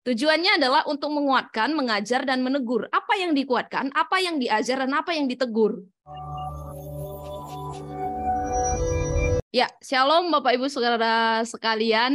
Tujuannya adalah untuk menguatkan, mengajar, dan menegur. Apa yang dikuatkan, apa yang diajar, dan apa yang ditegur. Ya, Shalom Bapak Ibu Saudara sekalian.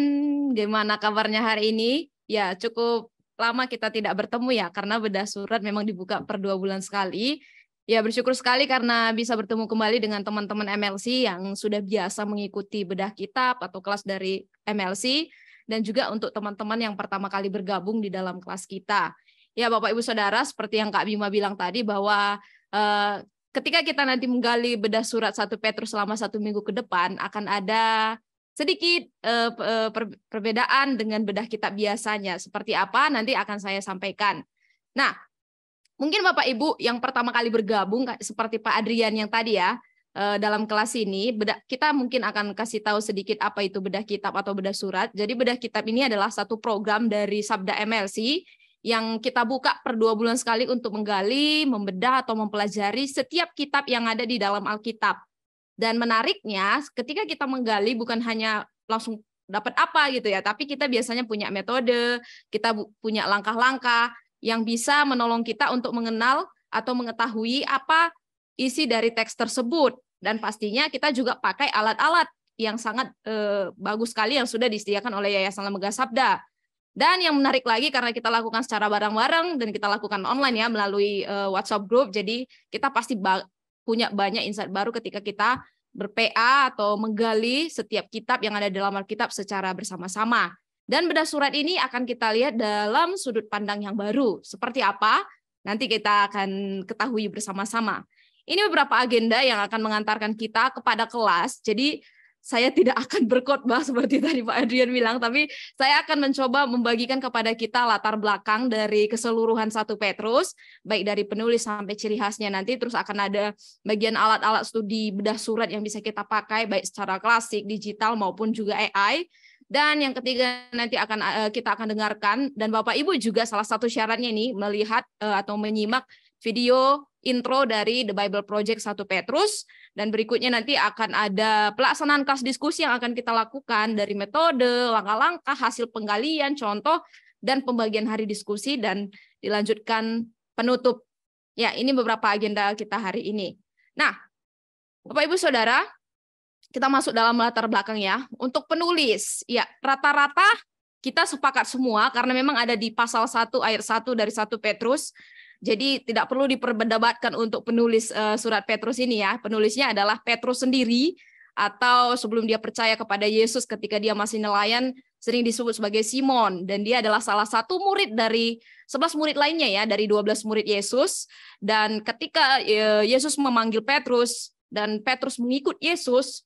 Gimana kabarnya hari ini? Ya, cukup lama kita tidak bertemu ya, karena bedah surat memang dibuka per 2 bulan sekali. Ya, bersyukur sekali karena bisa bertemu kembali dengan teman-teman MLC yang sudah biasa mengikuti bedah kitab atau kelas dari MLC. Dan juga untuk teman-teman yang pertama kali bergabung di dalam kelas kita. Ya Bapak Ibu Saudara, seperti yang Kak Bima bilang tadi bahwa ketika kita nanti menggali bedah surat 1 Petrus selama 1 minggu ke depan, akan ada sedikit perbedaan dengan bedah kitab biasanya. Seperti apa nanti akan saya sampaikan. Nah, mungkin Bapak Ibu yang pertama kali bergabung, seperti Pak Adrian yang tadi ya, dalam kelas ini, kita mungkin akan kasih tahu sedikit apa itu bedah kitab atau bedah surat. Jadi bedah kitab ini adalah satu program dari Sabda MLC yang kita buka per 2 bulan sekali untuk menggali, membedah, atau mempelajari setiap kitab yang ada di dalam Alkitab. Dan menariknya, ketika kita menggali bukan hanya langsung dapat apa gitu ya, tapi kita biasanya punya metode, kita punya langkah-langkah yang bisa menolong kita untuk mengenal atau mengetahui apa isi dari teks tersebut. Dan pastinya kita juga pakai alat-alat yang sangat bagus sekali yang sudah disediakan oleh Yayasan Lembaga Sabda. Dan yang menarik lagi karena kita lakukan secara bareng-bareng dan kita lakukan online ya melalui WhatsApp group, jadi kita pasti punya banyak insight baru ketika kita ber-PA atau menggali setiap kitab yang ada dalam Alkitab secara bersama-sama. Dan bedah surat ini akan kita lihat dalam sudut pandang yang baru. Seperti apa? Nanti kita akan ketahui bersama-sama. Ini beberapa agenda yang akan mengantarkan kita kepada kelas. Jadi saya tidak akan berkhotbah seperti tadi Pak Adrian bilang, tapi saya akan mencoba membagikan kepada kita latar belakang dari keseluruhan 1 Petrus, baik dari penulis sampai ciri khasnya nanti, terus akan ada bagian alat-alat studi bedah surat yang bisa kita pakai, baik secara klasik, digital, maupun juga AI. Dan yang ketiga nanti kita akan dengarkan, dan Bapak Ibu juga salah satu syaratnya ini melihat atau menyimak video intro dari The Bible Project 1 Petrus, dan berikutnya nanti akan ada pelaksanaan kelas diskusi yang akan kita lakukan dari metode, langkah-langkah, hasil penggalian, contoh, dan pembagian hari diskusi, dan dilanjutkan penutup. Ya, ini beberapa agenda kita hari ini. Nah, Bapak Ibu Saudara, kita masuk dalam latar belakang ya. Untuk penulis, ya rata-rata kita sepakat semua karena memang ada di pasal 1 ayat 1 dari 1 Petrus. Jadi tidak perlu diperdebatkan untuk penulis surat Petrus ini ya. Penulisnya adalah Petrus sendiri, atau sebelum dia percaya kepada Yesus ketika dia masih nelayan sering disebut sebagai Simon, dan dia adalah salah satu murid dari 11 murid lainnya ya, dari 12 murid Yesus. Dan ketika Yesus memanggil Petrus dan Petrus mengikut Yesus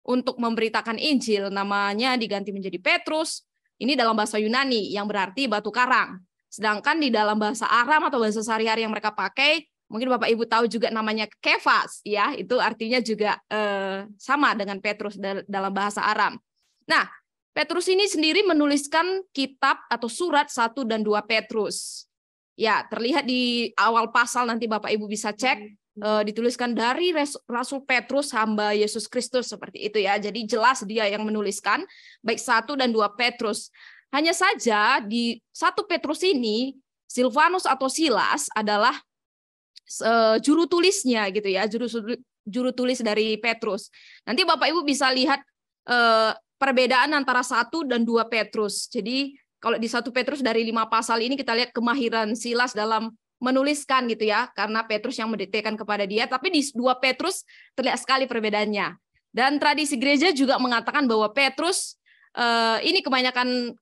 untuk memberitakan Injil, namanya diganti menjadi Petrus. Ini dalam bahasa Yunani yang berarti batu karang. Sedangkan di dalam bahasa Aram atau bahasa sehari-hari yang mereka pakai, mungkin Bapak Ibu tahu juga namanya Kefas, ya, itu artinya juga sama dengan Petrus dalam bahasa Aram. Nah, Petrus ini sendiri menuliskan kitab atau surat 1 dan 2 Petrus. Ya, terlihat di awal pasal, nanti Bapak Ibu bisa cek, dituliskan dari Rasul Petrus, hamba Yesus Kristus, seperti itu ya. Jadi jelas dia yang menuliskan, baik 1 dan 2 Petrus. Hanya saja di 1 Petrus ini, Silvanus atau Silas adalah juru tulisnya gitu ya, juru tulis dari Petrus. Nanti Bapak Ibu bisa lihat perbedaan antara 1 dan 2 Petrus. Jadi kalau di 1 Petrus dari 5 pasal ini kita lihat kemahiran Silas dalam menuliskan gitu ya, karena Petrus yang mendiktekan kepada dia, tapi di 2 Petrus terlihat sekali perbedaannya. Dan tradisi gereja juga mengatakan bahwa Petrus ini kebanyakan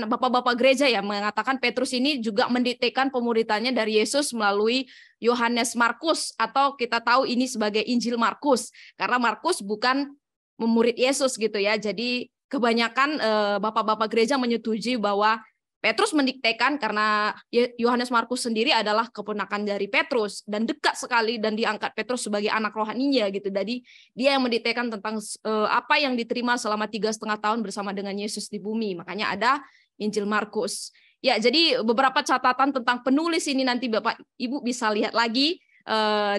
bapak-bapak gereja ya mengatakan Petrus ini juga mendiktekan pemuridannya dari Yesus melalui Yohanes Markus, atau kita tahu ini sebagai Injil Markus karena Markus bukan memurid Yesus gitu ya. Jadi kebanyakan bapak-bapak gereja menyetujui bahwa Petrus mendiktekan karena Yohanes Markus sendiri adalah keponakan dari Petrus dan dekat sekali, dan diangkat Petrus sebagai anak rohaninya gitu. Jadi dia yang mendiktekan tentang apa yang diterima selama 3,5 tahun bersama dengan Yesus di bumi. Makanya ada Injil Markus. Ya, jadi beberapa catatan tentang penulis ini nanti Bapak Ibu bisa lihat lagi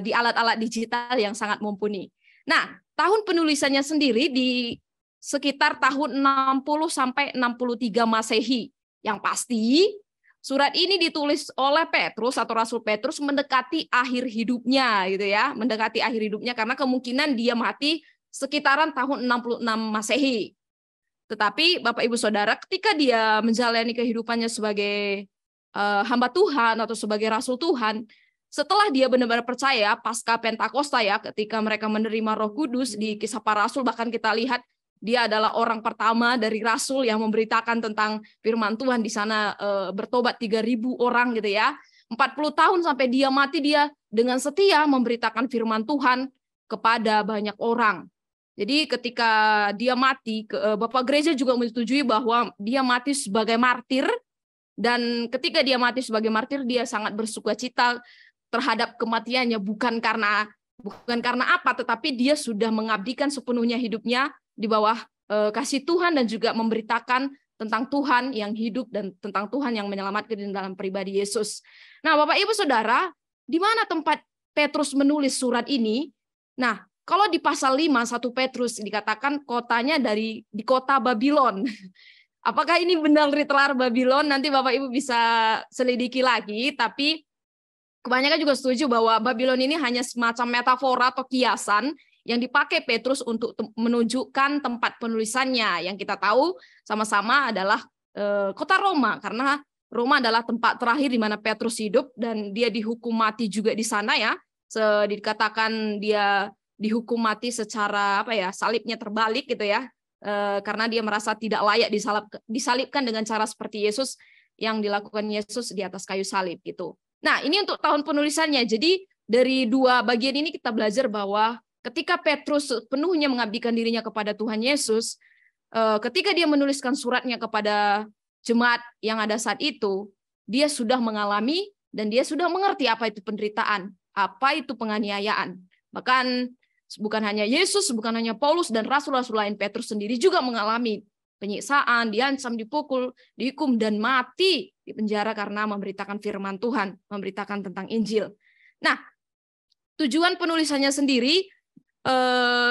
di alat-alat digital yang sangat mumpuni. Nah, tahun penulisannya sendiri sekitar tahun 60 sampai 63 Masehi. Yang pasti surat ini ditulis oleh Petrus atau Rasul Petrus mendekati akhir hidupnya gitu ya, mendekati akhir hidupnya karena kemungkinan dia mati sekitaran tahun 66 Masehi. Tetapi Bapak Ibu Saudara, ketika dia menjalani kehidupannya sebagai hamba Tuhan atau sebagai rasul Tuhan, setelah dia benar-benar percaya pasca Pentakosta ya, ketika mereka menerima Roh Kudus di Kisah Para Rasul, bahkan kita lihat dia adalah orang pertama dari rasul yang memberitakan tentang firman Tuhan di sana, bertobat 3.000 orang gitu ya. 40 tahun sampai dia mati, dia dengan setia memberitakan firman Tuhan kepada banyak orang. Jadi ketika dia mati, Bapak Gereja juga menyetujui bahwa dia mati sebagai martir, dan ketika dia mati sebagai martir, dia sangat bersukacita terhadap kematiannya, bukan karena apa, tetapi dia sudah mengabdikan sepenuhnya hidupnya di bawah kasih Tuhan dan juga memberitakan tentang Tuhan yang hidup dan tentang Tuhan yang menyelamatkan di dalam pribadi Yesus. Nah, Bapak Ibu Saudara, di mana tempat Petrus menulis surat ini? Nah, kalau di pasal 5 1 Petrus dikatakan kotanya di kota Babylon. Apakah ini benar literal Babylon? Nanti Bapak Ibu bisa selidiki lagi, tapi kebanyakan juga setuju bahwa Babylon ini hanya semacam metafora atau kiasan yang dipakai Petrus untuk menunjukkan tempat penulisannya. Yang kita tahu sama-sama adalah kota Roma, karena Roma adalah tempat terakhir di mana Petrus hidup dan dia dihukum mati juga di sana ya. Dikatakan dia dihukum mati secara salibnya terbalik gitu ya. Karena dia merasa tidak layak disalibkan dengan cara seperti Yesus yang dilakukan Yesus di atas kayu salib gitu. Nah, ini untuk tahun penulisannya. Jadi dari dua bagian ini kita belajar bahwa ketika Petrus penuhnya mengabdikan dirinya kepada Tuhan Yesus, ketika dia menuliskan suratnya kepada jemaat yang ada saat itu, dia sudah mengalami dan dia sudah mengerti apa itu penderitaan, apa itu penganiayaan. Bahkan bukan hanya Yesus, bukan hanya Paulus dan rasul-rasul lain, Petrus sendiri juga mengalami penyiksaan, diancam, dipukul, dihukum, dan mati di penjara karena memberitakan firman Tuhan, memberitakan tentang Injil. Nah, tujuan penulisannya sendiri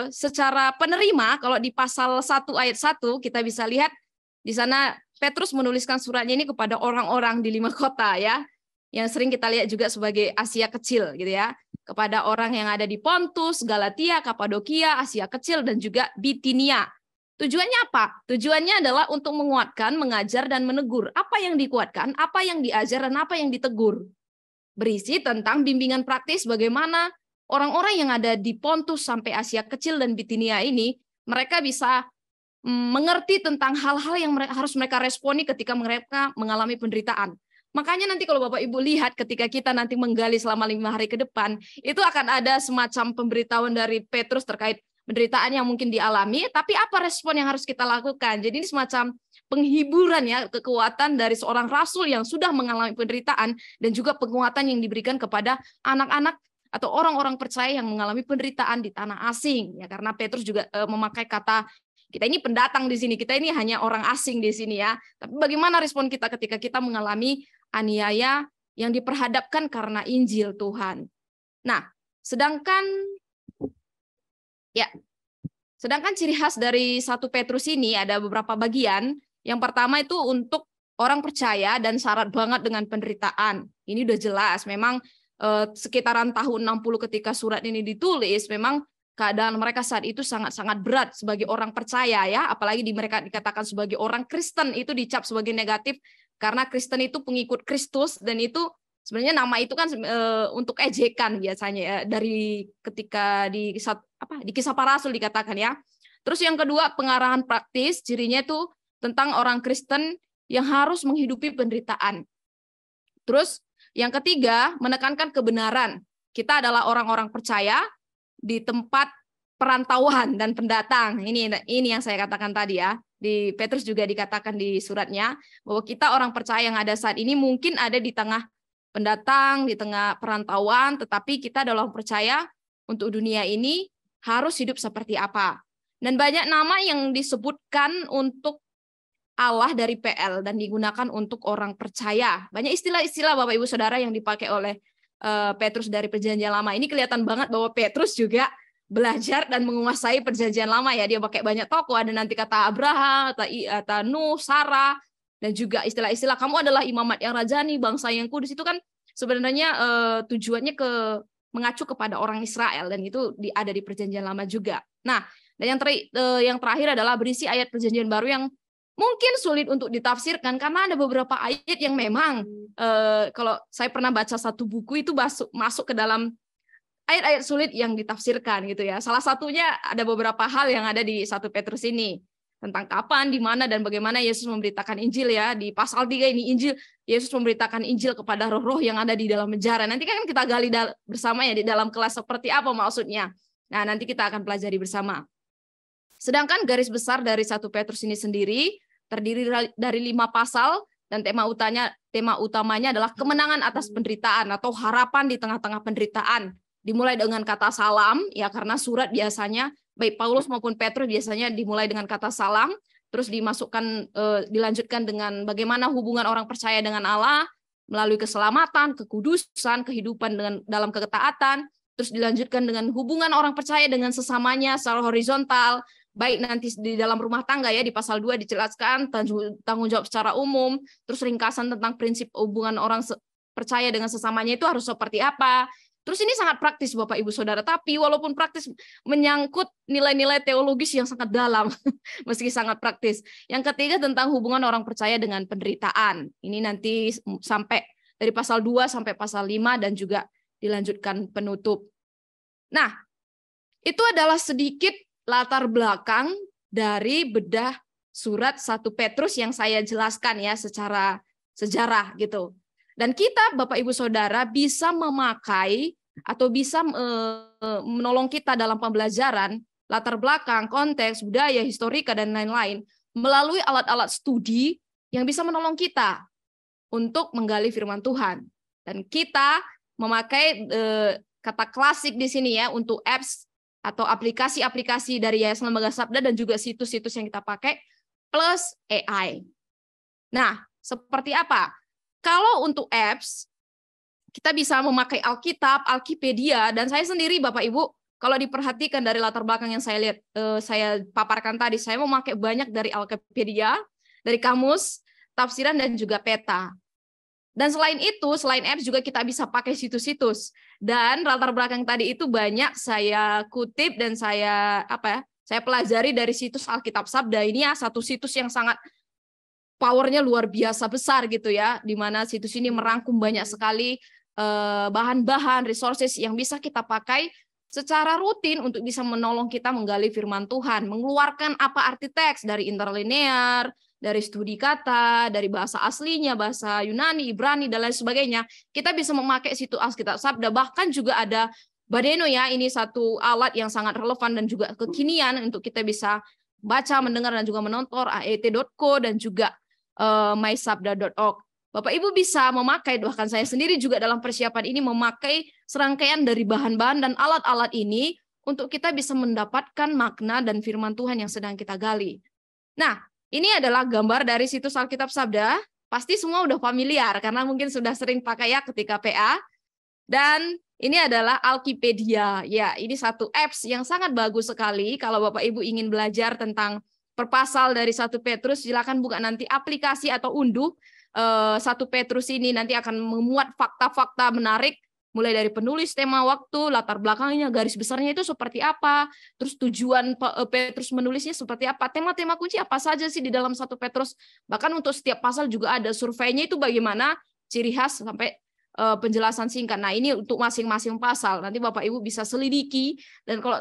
secara penerima, kalau di pasal 1 ayat 1 kita bisa lihat di sana Petrus menuliskan suratnya ini kepada orang-orang di 5 kota ya, yang sering kita lihat juga sebagai Asia Kecil gitu ya, kepada orang yang ada di Pontus, Galatia, Kapadokia, Asia Kecil dan juga Bitinia. Tujuannya apa? Tujuannya adalah untuk menguatkan, mengajar dan menegur. Apa yang dikuatkan, apa yang diajar dan apa yang ditegur. Berisi tentang bimbingan praktis bagaimana orang-orang yang ada di Pontus sampai Asia Kecil dan Bitinia ini, mereka bisa mengerti tentang hal-hal yang harus mereka responi ketika mereka mengalami penderitaan. Makanya nanti kalau Bapak Ibu lihat ketika kita nanti menggali selama 5 hari ke depan, itu akan ada semacam pemberitahuan dari Petrus terkait penderitaan yang mungkin dialami, tapi apa respon yang harus kita lakukan. Jadi ini semacam penghiburan ya, kekuatan dari seorang rasul yang sudah mengalami penderitaan dan juga penguatan yang diberikan kepada anak-anak atau orang-orang percaya yang mengalami penderitaan di tanah asing ya, karena Petrus juga memakai kata kita ini pendatang di sini, kita ini hanya orang asing di sini ya. Tapi bagaimana respon kita ketika kita mengalami aniaya yang diperhadapkan karena Injil Tuhan. Nah, sedangkan ciri khas dari 1 Petrus ini ada beberapa bagian. Yang pertama itu untuk orang percaya dan syarat banget dengan penderitaan. Ini udah jelas, memang sekitaran tahun 60 ketika surat ini ditulis, memang keadaan mereka saat itu sangat-sangat berat sebagai orang percaya ya, apalagi mereka dikatakan sebagai orang Kristen, itu dicap sebagai negatif karena Kristen itu pengikut Kristus, dan itu sebenarnya nama itu kan untuk ejekan biasanya ya, dari ketika di Kisah Para Rasul dikatakan ya. Terus yang kedua, pengarahan praktis, cirinya itu tentang orang Kristen yang harus menghidupi penderitaan. Terus yang ketiga, menekankan kebenaran. Kita adalah orang-orang percaya di tempat perantauan dan pendatang. Ini yang saya katakan tadi ya. Di Petrus juga dikatakan di suratnya bahwa kita orang percaya yang ada saat ini mungkin ada di tengah pendatang, di tengah perantauan, tetapi kita adalah orang percaya untuk dunia ini harus hidup seperti apa. Dan banyak nama yang disebutkan untuk Allah dari PL dan digunakan untuk orang percaya. Banyak istilah-istilah Bapak Ibu Saudara yang dipakai oleh Petrus dari Perjanjian Lama. Ini kelihatan banget bahwa Petrus juga belajar dan menguasai perjanjian lama ya. Dia pakai banyak tokoh, ada nanti kata Abraham, kata Nuh, Sarah, dan juga istilah-istilah kamu adalah imamat yang rajani, bangsa yang kudus. Itu kan sebenarnya tujuannya mengacu kepada orang Israel, dan itu ada di perjanjian lama juga. Nah, dan yang terakhir adalah berisi ayat perjanjian baru yang mungkin sulit untuk ditafsirkan karena ada beberapa ayat yang memang kalau saya pernah baca satu buku itu masuk ke dalam ayat-ayat sulit yang ditafsirkan gitu ya. Salah satunya ada beberapa hal yang ada di 1 Petrus ini tentang kapan, di mana, dan bagaimana Yesus memberitakan Injil ya. Di pasal 3 ini Injil, Yesus memberitakan Injil kepada roh-roh yang ada di dalam penjara. Nanti kan kita gali bersama ya di dalam kelas seperti apa maksudnya. Nah, nanti kita akan pelajari bersama. Sedangkan garis besar dari 1 Petrus ini sendiri terdiri dari 5 pasal dan tema utamanya adalah kemenangan atas penderitaan atau harapan di tengah-tengah penderitaan. Dimulai dengan kata salam ya, karena surat biasanya baik Paulus maupun Petrus biasanya dimulai dengan kata salam, terus dilanjutkan dengan bagaimana hubungan orang percaya dengan Allah melalui keselamatan, kekudusan, kehidupan dalam ketaatan, terus dilanjutkan dengan hubungan orang percaya dengan sesamanya secara horizontal, baik nanti di dalam rumah tangga ya, di pasal 2 dijelaskan tanggung jawab secara umum, terus ringkasan tentang prinsip hubungan orang percaya dengan sesamanya itu harus seperti apa. Terus ini sangat praktis Bapak Ibu Saudara, tapi walaupun praktis menyangkut nilai-nilai teologis yang sangat dalam, meski sangat praktis. Yang ketiga tentang hubungan orang percaya dengan penderitaan. Ini nanti sampai dari pasal 2 sampai pasal 5 dan juga dilanjutkan penutup. Nah, itu adalah sedikit latar belakang dari bedah surat 1 Petrus yang saya jelaskan ya secara sejarah gitu. Dan kita Bapak Ibu Saudara bisa memakai atau bisa menolong kita dalam pembelajaran latar belakang, konteks, budaya, historika, dan lain-lain melalui alat-alat studi yang bisa menolong kita untuk menggali firman Tuhan. Dan kita memakai kata klasik di sini ya untuk apps atau aplikasi-aplikasi dari Yayasan Lembaga Sabda dan juga situs-situs yang kita pakai plus AI. Nah, seperti apa? Kalau untuk apps, kita bisa memakai Alkitab, Alkipedia, dan saya sendiri Bapak Ibu, kalau diperhatikan dari latar belakang yang saya lihat, saya paparkan tadi, saya memakai banyak dari Alkipedia, dari kamus, tafsiran, dan juga peta. Dan selain itu, selain apps juga kita bisa pakai situs-situs. Dan latar belakang tadi itu banyak saya kutip dan saya pelajari dari situs Alkitab Sabda. Ini ya satu situs yang sangat powernya luar biasa besar gitu ya, di mana situs ini merangkum banyak sekali bahan-bahan, resources yang bisa kita pakai secara rutin untuk bisa menolong kita menggali firman Tuhan, mengeluarkan apa arti teks dari interlinear, dari studi kata, dari bahasa aslinya, bahasa Yunani, Ibrani, dan lain sebagainya. Kita bisa memakai situs Alkitab Sabda, bahkan juga ada Badeno ya, ini satu alat yang sangat relevan dan juga kekinian untuk kita bisa baca, mendengar, dan juga menonton, aet.co dan juga mysabda.org. Bapak Ibu bisa memakai, bahkan saya sendiri juga dalam persiapan ini memakai serangkaian dari bahan-bahan dan alat-alat ini untuk kita bisa mendapatkan makna dan firman Tuhan yang sedang kita gali. Nah, ini adalah gambar dari situs Alkitab Sabda. Pasti semua udah familiar karena mungkin sudah sering pakai ya ketika PA. Dan ini adalah Alkipedia. Ya, ini satu apps yang sangat bagus sekali kalau Bapak Ibu ingin belajar tentang per pasal dari 1 Petrus, silakan buka nanti aplikasi atau unduh 1 Petrus ini, nanti akan memuat fakta-fakta menarik mulai dari penulis, tema waktu, latar belakangnya, garis besarnya itu seperti apa, terus tujuan Petrus menulisnya seperti apa, tema-tema kunci apa saja sih di dalam 1 Petrus, bahkan untuk setiap pasal juga ada surveinya itu bagaimana, ciri khas sampai penjelasan singkat. Nah, ini untuk masing-masing pasal. Nanti Bapak Ibu bisa selidiki, dan kalau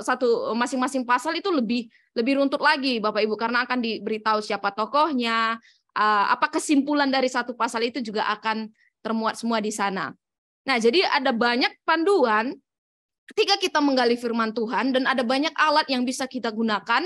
masing-masing pasal itu lebih runtut lagi Bapak Ibu, karena akan diberitahu siapa tokohnya, apa kesimpulan dari satu pasal itu juga akan termuat semua di sana. Nah, jadi ada banyak panduan ketika kita menggali firman Tuhan, dan ada banyak alat yang bisa kita gunakan,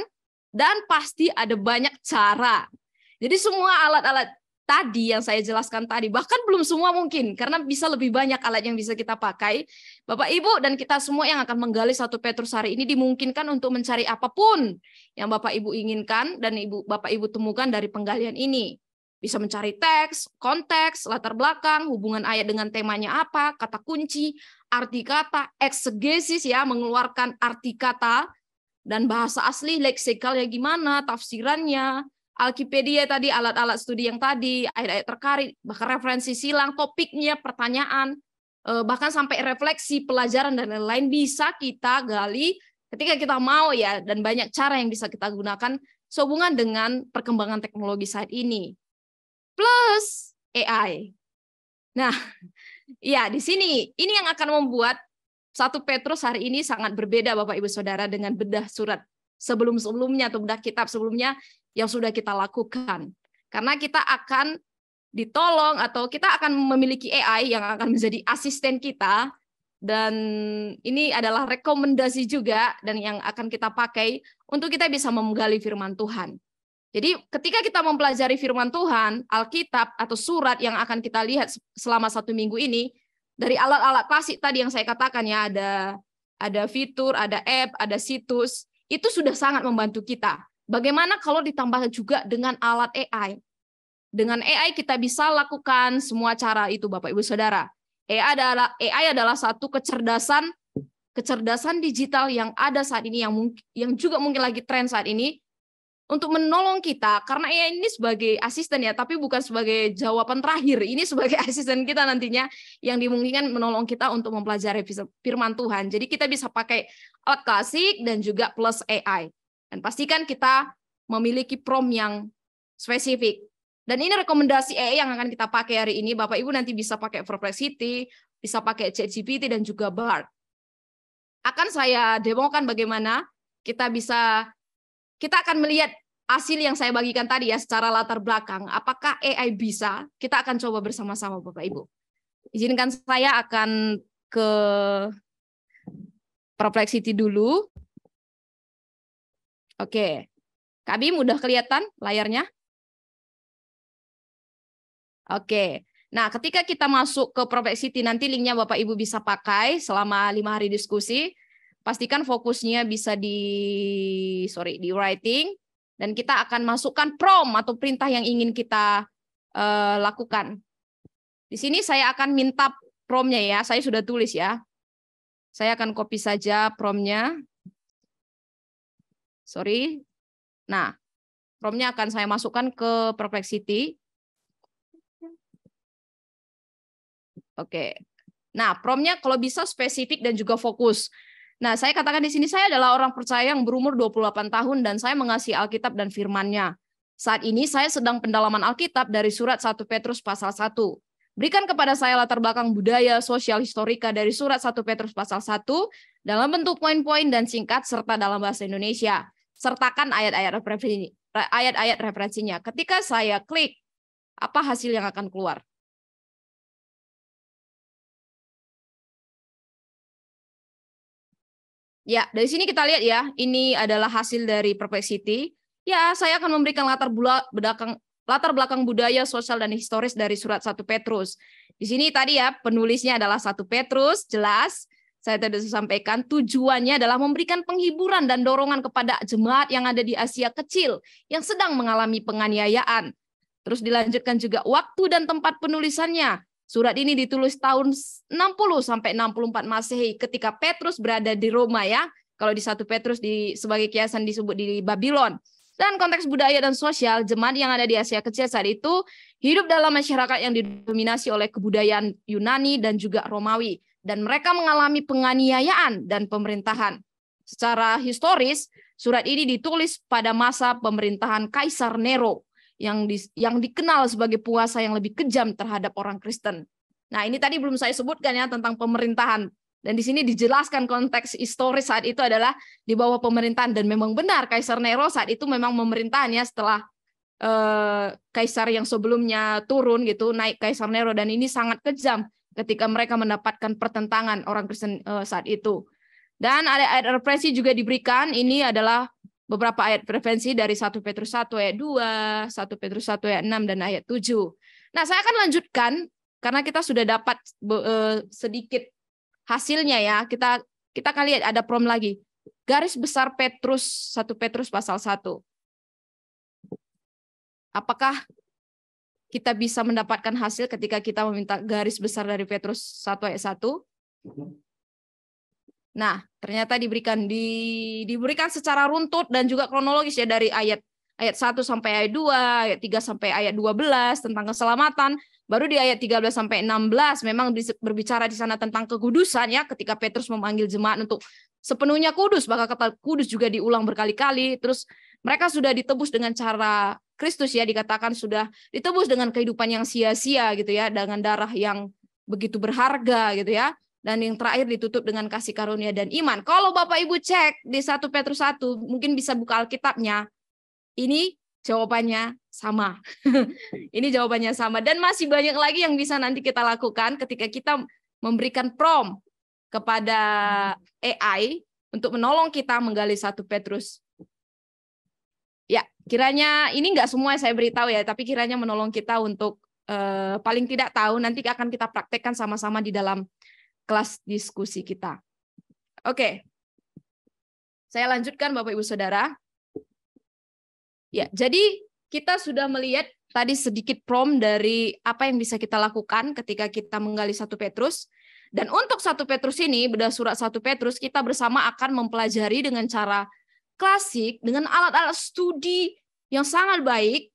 dan pasti ada banyak cara. Jadi semua alat-alat tadi yang saya jelaskan tadi, bahkan belum semua mungkin, karena bisa lebih banyak alat yang bisa kita pakai. Bapak Ibu dan kita semua yang akan menggali 1 Petrus hari ini dimungkinkan untuk mencari apapun yang Bapak Ibu inginkan dan Bapak Ibu temukan dari penggalian ini. Bisa mencari teks, konteks, latar belakang, hubungan ayat dengan temanya apa, kata kunci, arti kata, eksegesis ya, mengeluarkan arti kata, dan bahasa asli leksikalnya gimana, tafsirannya, Alkipedia tadi, alat-alat studi yang tadi, ayat-ayat terkait, bahkan referensi silang, topiknya, pertanyaan, bahkan sampai refleksi, pelajaran, dan lain-lain bisa kita gali ketika kita mau ya, dan banyak cara yang bisa kita gunakan sehubungan dengan perkembangan teknologi saat ini. Plus AI. Nah, ya di sini, ini yang akan membuat 1 Petrus hari ini sangat berbeda Bapak Ibu Saudara dengan bedah surat sebelum-sebelumnya atau bedah kitab sebelumnya yang sudah kita lakukan. Karena kita akan ditolong atau kita akan memiliki AI yang akan menjadi asisten kita, dan ini adalah rekomendasi juga dan yang akan kita pakai untuk kita bisa menggali firman Tuhan. Jadi ketika kita mempelajari firman Tuhan, Alkitab atau surat yang akan kita lihat selama 1 minggu ini, dari alat-alat klasik tadi yang saya katakan ya, ada fitur, ada app, ada situs, itu sudah sangat membantu kita. Bagaimana kalau ditambah juga dengan alat AI? Dengan AI kita bisa lakukan semua cara itu Bapak Ibu Saudara. AI adalah satu kecerdasan digital yang ada saat ini, yang juga mungkin lagi tren saat ini, untuk menolong kita, karena AI ini sebagai asisten ya, tapi bukan sebagai jawaban terakhir. Ini sebagai asisten kita nantinya yang dimungkinkan menolong kita untuk mempelajari firman Tuhan. Jadi kita bisa pakai alat klasik dan juga plus AI. Dan pastikan kita memiliki prompt yang spesifik. Dan ini rekomendasi AI yang akan kita pakai hari ini. Bapak Ibu nanti bisa pakai Perplexity, bisa pakai ChatGPT dan juga Bard. Akan saya demokan bagaimana kita akan melihat hasil yang saya bagikan tadi ya secara latar belakang. Apakah AI bisa? Kita akan coba bersama-sama Bapak Ibu. Izinkan saya akan ke Perplexity dulu. Oke. Kak Bim, udah kelihatan layarnya? Oke. Nah, ketika kita masuk ke Perplexity, nanti linknya Bapak Ibu bisa pakai selama 5 hari diskusi. Pastikan fokusnya bisa di writing. Dan kita akan masukkan prompt atau perintah yang ingin kita lakukan. Di sini saya akan minta prompt-nya ya. Saya sudah tulis ya. Saya akan copy saja prompt-nya. Nah, prompt-nya akan saya masukkan ke Perplexity. Oke. Nah, prompt-nya kalau bisa spesifik dan juga fokus. Nah, saya katakan di sini saya adalah orang percaya yang berumur 28 tahun dan saya mengasihi Alkitab dan firman-Nya. Saat ini saya sedang pendalaman Alkitab dari surat 1 Petrus pasal 1. Berikan kepada saya latar belakang budaya, sosial, historika dari surat 1 Petrus pasal 1 dalam bentuk poin-poin dan singkat serta dalam bahasa Indonesia. Sertakan ayat-ayat referensinya. Ketika saya klik, apa hasil yang akan keluar? Ya, dari sini kita lihat ya, ini adalah hasil dari Perplexity. Ya, saya akan memberikan latar belakang budaya, sosial, dan historis dari surat 1 Petrus. Di sini tadi ya, penulisnya adalah 1 Petrus, jelas. Saya tadi sampaikan tujuannya adalah memberikan penghiburan dan dorongan kepada jemaat yang ada di Asia Kecil yang sedang mengalami penganiayaan. Terus dilanjutkan juga waktu dan tempat penulisannya. Surat ini ditulis tahun 60 sampai 64 Masehi ketika Petrus berada di Roma ya. Kalau di 1 Petrus sebagai kiasan disebut di Babylon. Dan konteks budaya dan sosial, jemaat yang ada di Asia Kecil saat itu hidup dalam masyarakat yang didominasi oleh kebudayaan Yunani dan juga Romawi. Dan mereka mengalami penganiayaan dan pemerintahan. Secara historis, surat ini ditulis pada masa pemerintahan Kaisar Nero yang dikenal sebagai penguasa yang lebih kejam terhadap orang Kristen. Nah, ini tadi belum saya sebutkan ya tentang pemerintahan. Dan di sini dijelaskan konteks historis saat itu adalah di bawah pemerintahan, dan memang benar Kaisar Nero saat itu memang pemerintahannya setelah kaisar yang sebelumnya turun gitu, naik Kaisar Nero, dan ini sangat kejam ketika mereka mendapatkan pertentangan orang Kristen saat itu. Dan ayat referensi juga diberikan, ini adalah beberapa ayat referensi dari 1 Petrus 1 ayat 2, 1 Petrus 1 ayat 6, dan ayat 7. Nah, saya akan lanjutkan karena kita sudah dapat sedikit hasilnya ya. Kita akan lihat ada prompt lagi. Garis besar Petrus, 1 Petrus pasal 1. Apakah kita bisa mendapatkan hasil ketika kita meminta garis besar dari Petrus 1 ayat 1? Nah, ternyata diberikan secara runtut dan juga kronologis ya, dari ayat 1 sampai ayat 2, ayat 3 sampai ayat 12 tentang keselamatan. Baru di ayat 13 sampai 16 memang berbicara di sana tentang kekudusan ya, ketika Petrus memanggil jemaat untuk sepenuhnya kudus, maka kata kudus juga diulang berkali-kali. Terus mereka sudah ditebus dengan cara Kristus ya, dikatakan sudah ditebus dengan kehidupan yang sia-sia gitu ya, dengan darah yang begitu berharga gitu ya. Dan yang terakhir ditutup dengan kasih karunia dan iman. Kalau Bapak Ibu cek di 1 Petrus 1, mungkin bisa buka Alkitabnya. Ini jawabannya sama. Ini jawabannya sama. Dan masih banyak lagi yang bisa nanti kita lakukan ketika kita memberikan prompt kepada AI untuk menolong kita menggali 1 Petrus. Ya, kiranya ini enggak semua saya beritahu ya, tapi kiranya menolong kita untuk paling tidak tahu, nanti akan kita praktekkan sama-sama di dalam kelas diskusi kita. Oke. Saya lanjutkan Bapak Ibu Saudara. Ya, jadi kita sudah melihat tadi sedikit prompt dari apa yang bisa kita lakukan ketika kita menggali 1 Petrus. Dan untuk 1 Petrus ini, bedah surat 1 Petrus, kita bersama akan mempelajari dengan cara klasik, dengan alat-alat studi yang sangat baik,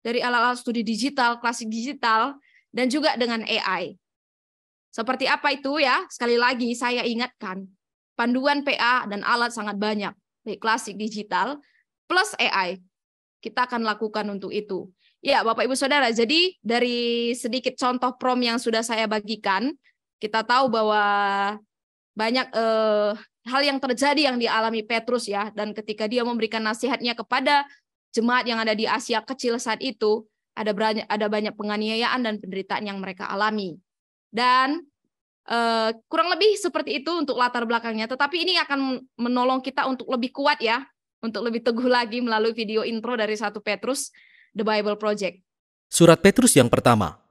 dari alat-alat studi digital, klasik digital, dan juga dengan AI. Seperti apa itu ya? Sekali lagi saya ingatkan, panduan PA dan alat sangat banyak, baik klasik digital plus AI. Kita akan lakukan untuk itu. Ya, Bapak Ibu Saudara, jadi dari sedikit contoh prompt yang sudah saya bagikan, kita tahu bahwa banyak hal yang terjadi yang dialami Petrus ya, dan ketika dia memberikan nasihatnya kepada jemaat yang ada di Asia kecil saat itu, ada banyak penganiayaan dan penderitaan yang mereka alami. Dan kurang lebih seperti itu untuk latar belakangnya. Tetapi ini akan menolong kita untuk lebih kuat ya, untuk lebih teguh lagi melalui video intro dari 1 Petrus, The Bible Project. Surat Petrus yang pertama.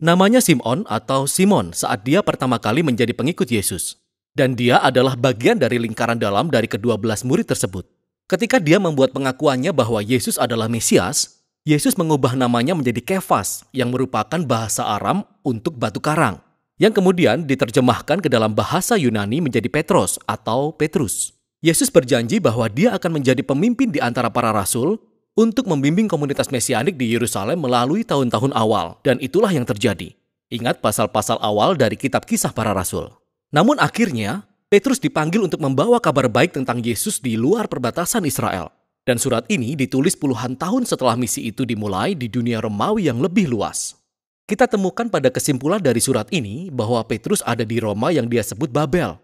Namanya Simon atau Simon saat dia pertama kali menjadi pengikut Yesus. Dan dia adalah bagian dari lingkaran dalam dari ke-12 murid tersebut. Ketika dia membuat pengakuannya bahwa Yesus adalah Mesias, Yesus mengubah namanya menjadi Kefas, yang merupakan bahasa Aram untuk batu karang, yang kemudian diterjemahkan ke dalam bahasa Yunani menjadi Petros atau Petrus. Yesus berjanji bahwa dia akan menjadi pemimpin di antara para rasul untuk membimbing komunitas mesianik di Yerusalem melalui tahun-tahun awal, dan itulah yang terjadi. Ingat pasal-pasal awal dari kitab Kisah Para Rasul. Namun akhirnya, Petrus dipanggil untuk membawa kabar baik tentang Yesus di luar perbatasan Israel. Dan surat ini ditulis puluhan tahun setelah misi itu dimulai di dunia Romawi yang lebih luas. Kita temukan pada kesimpulan dari surat ini bahwa Petrus ada di Roma yang dia sebut Babel.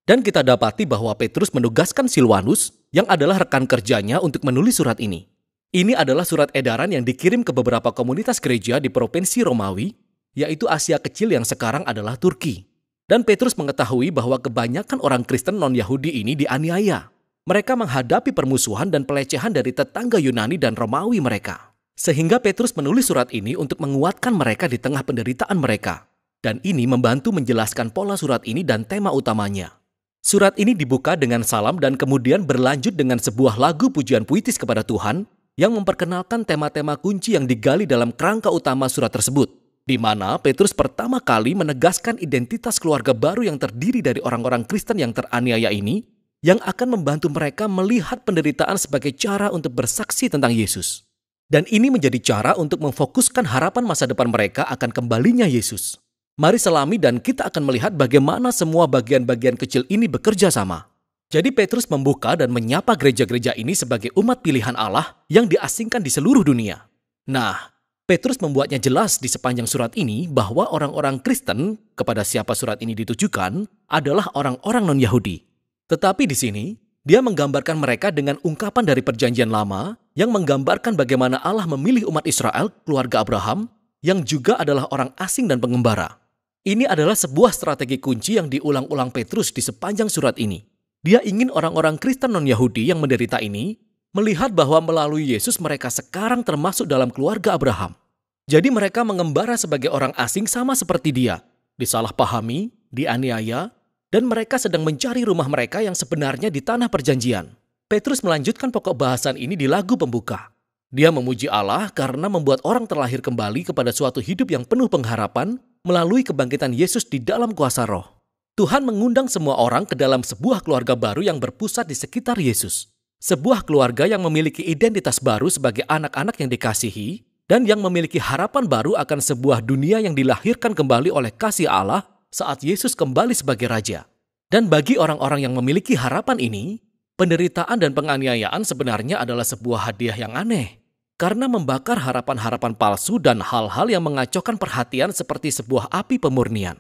Dan kita dapati bahwa Petrus menugaskan Silwanus yang adalah rekan kerjanya untuk menulis surat ini. Ini adalah surat edaran yang dikirim ke beberapa komunitas gereja di provinsi Romawi, yaitu Asia Kecil yang sekarang adalah Turki. Dan Petrus mengetahui bahwa kebanyakan orang Kristen non-Yahudi ini dianiaya. Mereka menghadapi permusuhan dan pelecehan dari tetangga Yunani dan Romawi mereka. Sehingga Petrus menulis surat ini untuk menguatkan mereka di tengah penderitaan mereka. Dan ini membantu menjelaskan pola surat ini dan tema utamanya. Surat ini dibuka dengan salam dan kemudian berlanjut dengan sebuah lagu pujian puitis kepada Tuhan yang memperkenalkan tema-tema kunci yang digali dalam kerangka utama surat tersebut, di mana Petrus pertama kali menegaskan identitas keluarga baru yang terdiri dari orang-orang Kristen yang teraniaya ini, yang akan membantu mereka melihat penderitaan sebagai cara untuk bersaksi tentang Yesus. Dan ini menjadi cara untuk memfokuskan harapan masa depan mereka akan kembalinya Yesus. Mari selami dan kita akan melihat bagaimana semua bagian-bagian kecil ini bekerja sama. Jadi Petrus membuka dan menyapa gereja-gereja ini sebagai umat pilihan Allah yang diasingkan di seluruh dunia. Nah, Petrus membuatnya jelas di sepanjang surat ini bahwa orang-orang Kristen kepada siapa surat ini ditujukan adalah orang-orang non-Yahudi. Tetapi di sini, dia menggambarkan mereka dengan ungkapan dari Perjanjian Lama yang menggambarkan bagaimana Allah memilih umat Israel, keluarga Abraham, yang juga adalah orang asing dan pengembara. Ini adalah sebuah strategi kunci yang diulang-ulang Petrus di sepanjang surat ini. Dia ingin orang-orang Kristen non-Yahudi yang menderita ini melihat bahwa melalui Yesus mereka sekarang termasuk dalam keluarga Abraham. Jadi mereka mengembara sebagai orang asing sama seperti dia, disalahpahami, dianiaya, dan mereka sedang mencari rumah mereka yang sebenarnya di tanah perjanjian. Petrus melanjutkan pokok bahasan ini di lagu pembuka. Dia memuji Allah karena membuat orang terlahir kembali kepada suatu hidup yang penuh pengharapan melalui kebangkitan Yesus di dalam kuasa Roh. Tuhan mengundang semua orang ke dalam sebuah keluarga baru yang berpusat di sekitar Yesus. Sebuah keluarga yang memiliki identitas baru sebagai anak-anak yang dikasihi dan yang memiliki harapan baru akan sebuah dunia yang dilahirkan kembali oleh kasih Allah saat Yesus kembali sebagai Raja. Dan bagi orang-orang yang memiliki harapan ini, penderitaan dan penganiayaan sebenarnya adalah sebuah hadiah yang aneh. Karena membakar harapan-harapan palsu dan hal-hal yang mengacaukan perhatian seperti sebuah api pemurnian.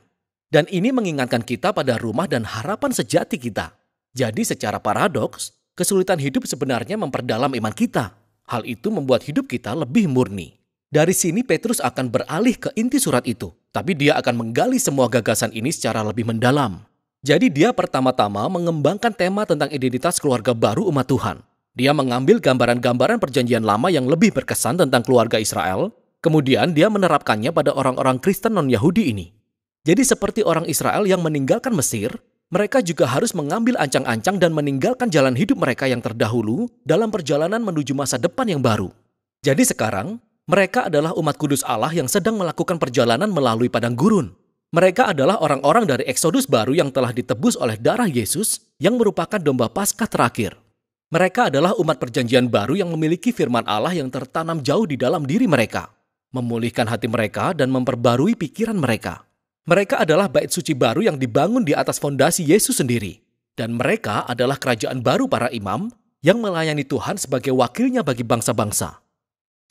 Dan ini mengingatkan kita pada rumah dan harapan sejati kita. Jadi secara paradoks, kesulitan hidup sebenarnya memperdalam iman kita. Hal itu membuat hidup kita lebih murni. Dari sini Petrus akan beralih ke inti surat itu. Tapi dia akan menggali semua gagasan ini secara lebih mendalam. Jadi dia pertama-tama mengembangkan tema tentang identitas keluarga baru umat Tuhan. Dia mengambil gambaran-gambaran perjanjian lama yang lebih berkesan tentang keluarga Israel, kemudian dia menerapkannya pada orang-orang Kristen non-Yahudi ini. Jadi seperti orang Israel yang meninggalkan Mesir, mereka juga harus mengambil ancang-ancang dan meninggalkan jalan hidup mereka yang terdahulu dalam perjalanan menuju masa depan yang baru. Jadi sekarang, mereka adalah umat kudus Allah yang sedang melakukan perjalanan melalui padang gurun. Mereka adalah orang-orang dari Eksodus baru yang telah ditebus oleh darah Yesus yang merupakan domba Paskah terakhir. Mereka adalah umat perjanjian baru yang memiliki firman Allah yang tertanam jauh di dalam diri mereka, memulihkan hati mereka dan memperbarui pikiran mereka. Mereka adalah bait suci baru yang dibangun di atas fondasi Yesus sendiri. Dan mereka adalah kerajaan baru para imam yang melayani Tuhan sebagai wakilnya bagi bangsa-bangsa.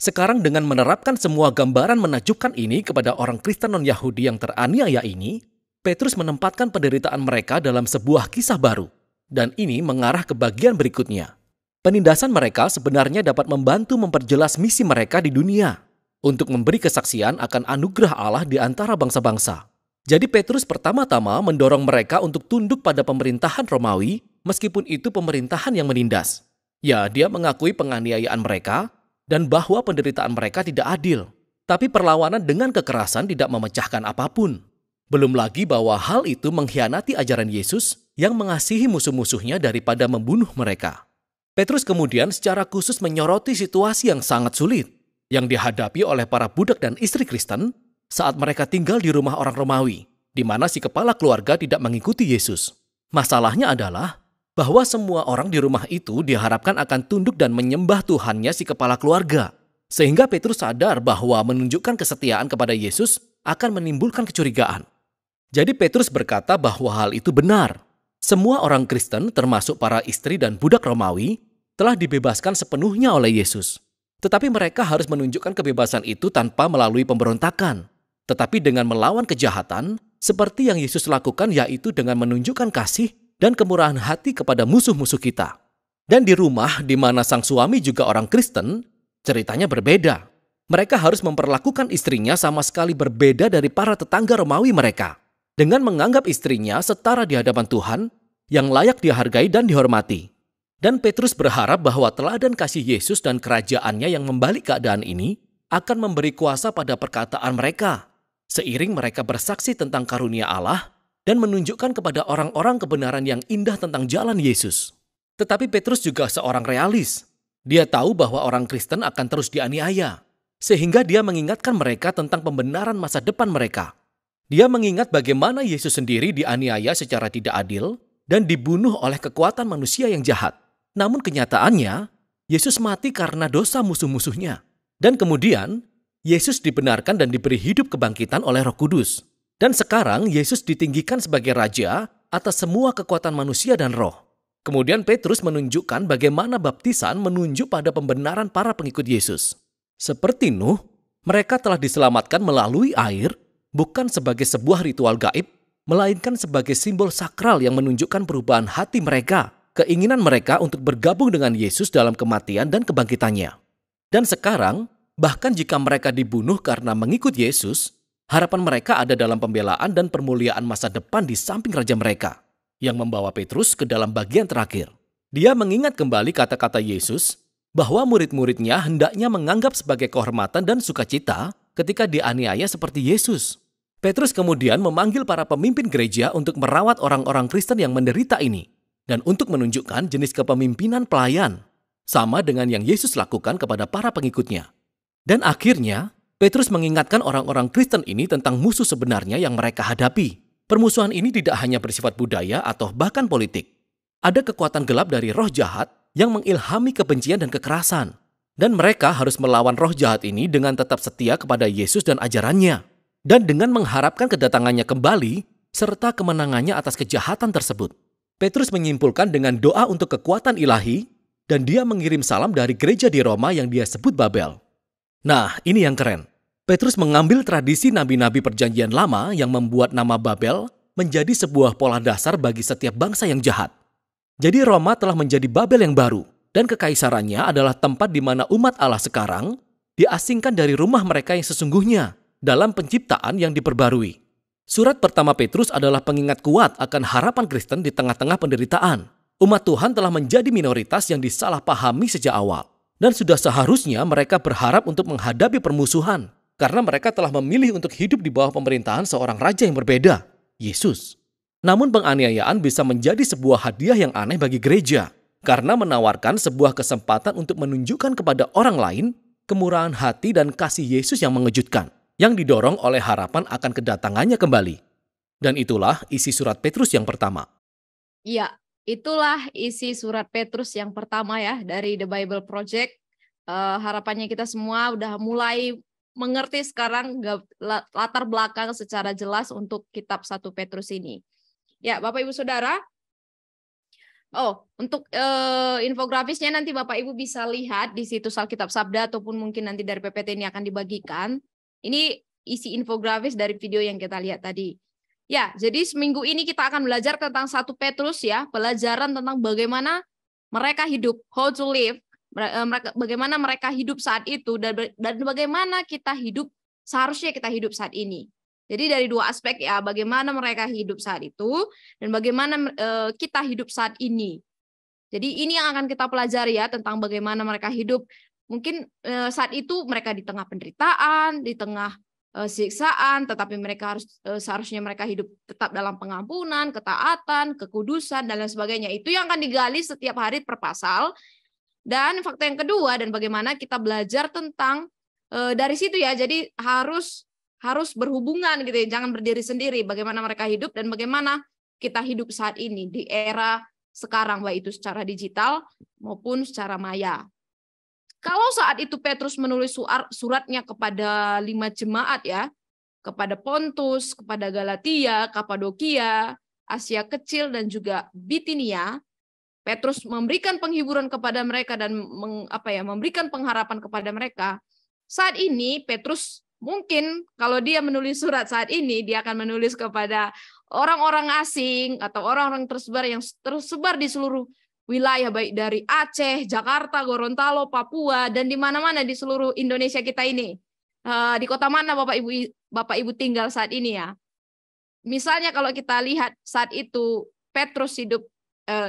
Sekarang dengan menerapkan semua gambaran menakjubkan ini kepada orang Kristen non-Yahudi yang teraniaya ini, Petrus menempatkan penderitaan mereka dalam sebuah kisah baru. Dan ini mengarah ke bagian berikutnya. Penindasan mereka sebenarnya dapat membantu memperjelas misi mereka di dunia untuk memberi kesaksian akan anugerah Allah di antara bangsa-bangsa. Jadi Petrus pertama-tama mendorong mereka untuk tunduk pada pemerintahan Romawi meskipun itu pemerintahan yang menindas. Ya, dia mengakui penganiayaan mereka dan bahwa penderitaan mereka tidak adil. Tapi perlawanan dengan kekerasan tidak memecahkan apapun. Belum lagi bahwa hal itu mengkhianati ajaran Yesus yang mengasihi musuh-musuhnya daripada membunuh mereka. Petrus kemudian secara khusus menyoroti situasi yang sangat sulit yang dihadapi oleh para budak dan istri Kristen saat mereka tinggal di rumah orang Romawi, di mana si kepala keluarga tidak mengikuti Yesus. Masalahnya adalah bahwa semua orang di rumah itu diharapkan akan tunduk dan menyembah Tuhannya si kepala keluarga. Sehingga Petrus sadar bahwa menunjukkan kesetiaan kepada Yesus akan menimbulkan kecurigaan. Jadi Petrus berkata bahwa hal itu benar. Semua orang Kristen termasuk para istri dan budak Romawi telah dibebaskan sepenuhnya oleh Yesus. Tetapi mereka harus menunjukkan kebebasan itu tanpa melalui pemberontakan. Tetapi dengan melawan kejahatan seperti yang Yesus lakukan, yaitu dengan menunjukkan kasih dan kemurahan hati kepada musuh-musuh kita. Dan di rumah di mana sang suami juga orang Kristen, ceritanya berbeda. Mereka harus memperlakukan istrinya sama sekali berbeda dari para tetangga Romawi mereka. Dengan menganggap istrinya setara di hadapan Tuhan, yang layak dihargai dan dihormati. Dan Petrus berharap bahwa teladan kasih Yesus dan kerajaannya yang membalik keadaan ini akan memberi kuasa pada perkataan mereka. Seiring mereka bersaksi tentang karunia Allah, dan menunjukkan kepada orang-orang kebenaran yang indah tentang jalan Yesus. Tetapi Petrus juga seorang realis. Dia tahu bahwa orang Kristen akan terus dianiaya, sehingga dia mengingatkan mereka tentang pembenaran masa depan mereka. Dia mengingat bagaimana Yesus sendiri dianiaya secara tidak adil dan dibunuh oleh kekuatan manusia yang jahat. Namun kenyataannya, Yesus mati karena dosa musuh-musuhnya. Dan kemudian, Yesus dibenarkan dan diberi hidup kebangkitan oleh Roh Kudus. Dan sekarang Yesus ditinggikan sebagai Raja atas semua kekuatan manusia dan roh. Kemudian Petrus menunjukkan bagaimana baptisan menunjuk pada pembenaran para pengikut Yesus. Seperti Nuh, mereka telah diselamatkan melalui air, bukan sebagai sebuah ritual gaib, melainkan sebagai simbol sakral yang menunjukkan perubahan hati mereka, keinginan mereka untuk bergabung dengan Yesus dalam kematian dan kebangkitannya. Dan sekarang, bahkan jika mereka dibunuh karena mengikut Yesus, harapan mereka ada dalam pembelaan dan permuliaan masa depan di samping raja mereka, yang membawa Petrus ke dalam bagian terakhir. Dia mengingat kembali kata-kata Yesus bahwa murid-muridnya hendaknya menganggap sebagai kehormatan dan sukacita ketika dianiaya seperti Yesus. Petrus kemudian memanggil para pemimpin gereja untuk merawat orang-orang Kristen yang menderita ini, dan untuk menunjukkan jenis kepemimpinan pelayan, sama dengan yang Yesus lakukan kepada para pengikutnya. Dan akhirnya, Petrus mengingatkan orang-orang Kristen ini tentang musuh sebenarnya yang mereka hadapi. Permusuhan ini tidak hanya bersifat budaya atau bahkan politik. Ada kekuatan gelap dari roh jahat yang mengilhami kebencian dan kekerasan. Dan mereka harus melawan roh jahat ini dengan tetap setia kepada Yesus dan ajarannya. Dan dengan mengharapkan kedatangannya kembali, serta kemenangannya atas kejahatan tersebut. Petrus menyimpulkan dengan doa untuk kekuatan ilahi, dan dia mengirim salam dari gereja di Roma yang dia sebut Babel. Nah, ini yang keren. Petrus mengambil tradisi nabi-nabi perjanjian lama yang membuat nama Babel menjadi sebuah pola dasar bagi setiap bangsa yang jahat. Jadi Roma telah menjadi Babel yang baru, dan kekaisarannya adalah tempat di mana umat Allah sekarang diasingkan dari rumah mereka yang sesungguhnya dalam penciptaan yang diperbarui. Surat pertama Petrus adalah pengingat kuat akan harapan Kristen di tengah-tengah penderitaan. Umat Tuhan telah menjadi minoritas yang disalahpahami sejak awal. Dan sudah seharusnya mereka berharap untuk menghadapi permusuhan. Karena mereka telah memilih untuk hidup di bawah pemerintahan seorang raja yang berbeda, Yesus. Namun penganiayaan bisa menjadi sebuah hadiah yang aneh bagi gereja. Karena menawarkan sebuah kesempatan untuk menunjukkan kepada orang lain kemurahan hati dan kasih Yesus yang mengejutkan. Yang didorong oleh harapan akan kedatangannya kembali. Dan itulah isi surat Petrus yang pertama. Ya, itulah isi surat Petrus yang pertama ya dari The Bible Project. Harapannya kita semua udah mulai mengerti sekarang latar belakang secara jelas untuk kitab 1 Petrus ini. Ya, Bapak Ibu Saudara. Untuk infografisnya nanti Bapak Ibu bisa lihat di situs Alkitab Sabda ataupun mungkin nanti dari PPT ini akan dibagikan. Ini isi infografis dari video yang kita lihat tadi. Ya, jadi seminggu ini kita akan belajar tentang 1 Petrus ya, pelajaran tentang bagaimana mereka hidup, how to live, bagaimana mereka hidup saat itu dan bagaimana kita hidup seharusnya kita hidup saat ini. Jadi dari dua aspek ya, bagaimana mereka hidup saat itu dan bagaimana kita hidup saat ini. Jadi ini yang akan kita pelajari ya tentang bagaimana mereka hidup. Mungkin saat itu mereka di tengah penderitaan, di tengah siksaan, tetapi mereka seharusnya mereka hidup tetap dalam pengampunan, ketaatan, kekudusan, dan lain sebagainya. Itu yang akan digali setiap hari per pasal. Dan fakta yang kedua, dan bagaimana kita belajar tentang dari situ ya, jadi harus berhubungan gitu ya, jangan berdiri sendiri. Bagaimana mereka hidup dan bagaimana kita hidup saat ini di era sekarang, baik itu secara digital maupun secara maya. Kalau saat itu Petrus menulis suratnya kepada 5 jemaat ya, kepada Pontus, kepada Galatia, Kapadokia, Asia Kecil dan juga Bitinia, Petrus memberikan penghiburan kepada mereka dan memberikan pengharapan kepada mereka. Saat ini Petrus mungkin kalau dia menulis surat saat ini dia akan menulis kepada orang-orang asing atau orang-orang tersebar di seluruh wilayah baik dari Aceh, Jakarta, Gorontalo, Papua dan di mana-mana di seluruh Indonesia kita ini. Di kota mana Bapak Ibu tinggal saat ini ya? Misalnya kalau kita lihat saat itu Petrus hidup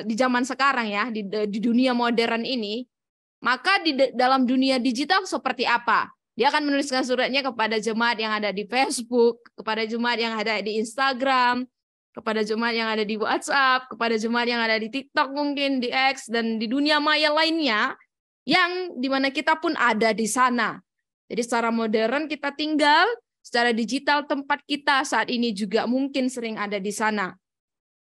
di zaman sekarang ya, di dunia modern ini, maka di dalam dunia digital seperti apa? Dia akan menuliskan suratnya kepada jemaat yang ada di Facebook, kepada jemaat yang ada di Instagram, kepada jemaat yang ada di WhatsApp, kepada jemaat yang ada di TikTok mungkin, di X, dan di dunia maya lainnya, yang dimana kita pun ada di sana. Jadi secara modern kita tinggal, secara digital tempat kita saat ini juga mungkin sering ada di sana.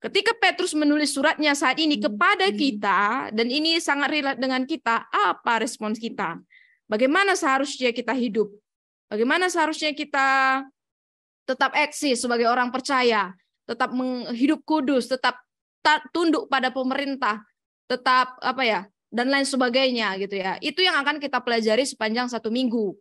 Ketika Petrus menulis suratnya saat ini kepada kita, dan ini sangat relate dengan kita, apa respons kita? Bagaimana seharusnya kita hidup? Bagaimana seharusnya kita tetap eksis sebagai orang percaya? Tetap hidup kudus, tetap tunduk pada pemerintah, tetap dan lain sebagainya gitu ya. Itu yang akan kita pelajari sepanjang 1 minggu.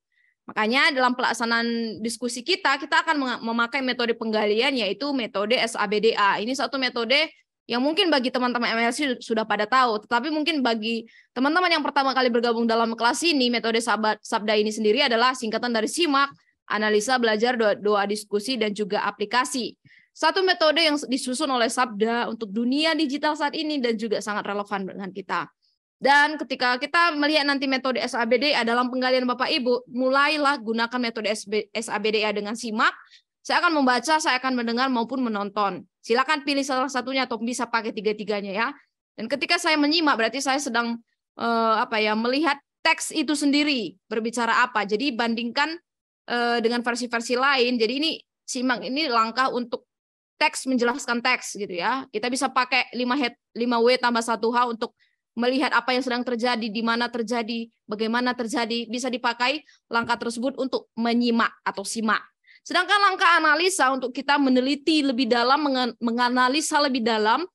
Makanya dalam pelaksanaan diskusi kita akan memakai metode penggalian yaitu metode SABDA. Ini satu metode yang mungkin bagi teman-teman MLC sudah pada tahu, tetapi mungkin bagi teman-teman yang pertama kali bergabung dalam kelas ini, metode Sabda ini sendiri adalah singkatan dari SIMAK, analisa, belajar, doa, diskusi, dan juga aplikasi. Satu metode yang disusun oleh Sabda untuk dunia digital saat ini dan juga sangat relevan dengan kita. Dan ketika kita melihat nanti metode SABDA dalam penggalian Bapak Ibu, mulailah gunakan metode SABDA dengan SIMAK. Saya akan membaca, saya akan mendengar maupun menonton. Silakan pilih salah satunya atau bisa pakai tiga-tiganya ya. Dan ketika saya menyimak berarti saya sedang melihat teks itu sendiri berbicara apa. Jadi bandingkan dengan versi-versi lain. Jadi ini SIMAK ini langkah untuk teks menjelaskan teks gitu ya. Kita bisa pakai 5W tambah 1H untuk melihat apa yang sedang terjadi, di mana terjadi, bagaimana terjadi, bisa dipakai langkah tersebut untuk menyimak atau simak. Sedangkan langkah analisa untuk kita meneliti lebih dalam, menganalisa lebih dalam